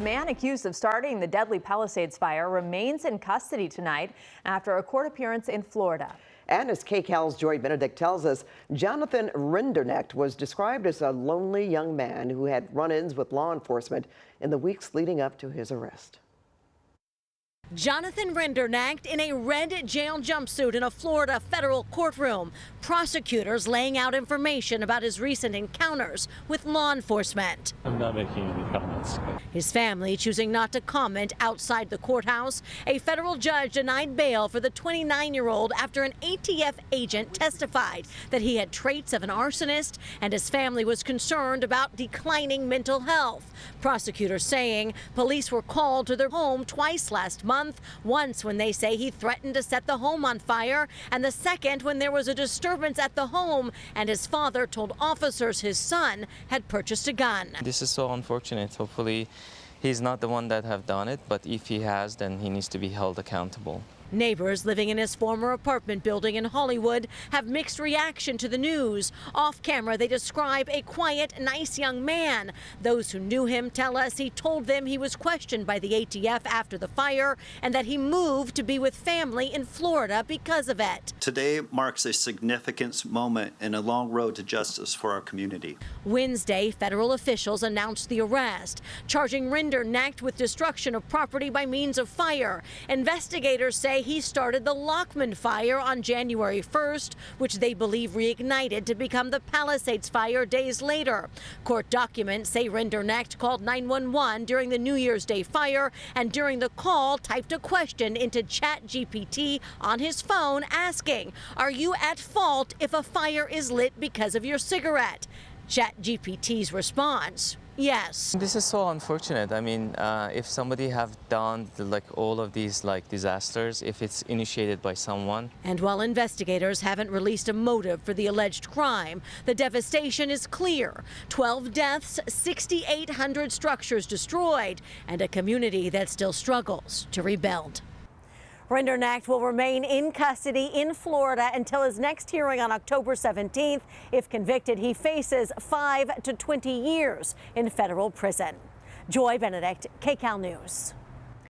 The man accused of starting the deadly Palisades Fire remains in custody tonight after a court appearance in Florida. And as KCAL's Joy Benedict tells us, Jonathan Rinderknecht was described as a lonely young man who had run-ins with law enforcement in the weeks leading up to his arrest. Jonathan Rinderknecht in a red jail jumpsuit in a Florida federal courtroom. Prosecutors laying out information about his recent encounters with law enforcement. I'm not making any comments. His family choosing not to comment outside the courthouse. A federal judge denied bail for the 29-year-old after an ATF agent testified that he had traits of an arsonist and his family was concerned about declining mental health. Prosecutors saying police were called to their home twice last month. Once when they say he threatened to set the home on fire, and the second when there was a disturbance at the home and his father told officers his son had purchased a gun. This is so unfortunate. Hopefully he's not the one that have done it, but if he has, then he needs to be held accountable. Neighbors living in his former apartment building in Hollywood have mixed reaction to the news. Off camera, they describe a quiet, nice young man. Those who knew him tell us he told them he was questioned by the ATF after the fire and that he moved to be with family in Florida because of it. Today marks a significant moment in a long road to justice for our community. Wednesday, federal officials announced the arrest, charging Rinderknecht with destruction of property by means of fire. Investigators say he started the Lockman fire on January 1st, which they believe reignited to become the Palisades Fire days later. Court documents say Rinderknecht called 911 during the New Year's Day fire and during the call typed a question into ChatGPT on his phone asking, "Are you at fault if a fire is lit because of your cigarette?" ChatGPT's response, yes. This is so unfortunate. I mean, if somebody have done all of these disasters, if it's initiated by someone. And while investigators haven't released a motive for the alleged crime, the devastation is clear. 12 deaths, 6,800 structures destroyed, and a community that still struggles to rebuild. Rinderknecht will remain in custody in Florida until his next hearing on October 17th. If convicted, he faces 5 to 20 years in federal prison. Joy Benedict, KCAL News.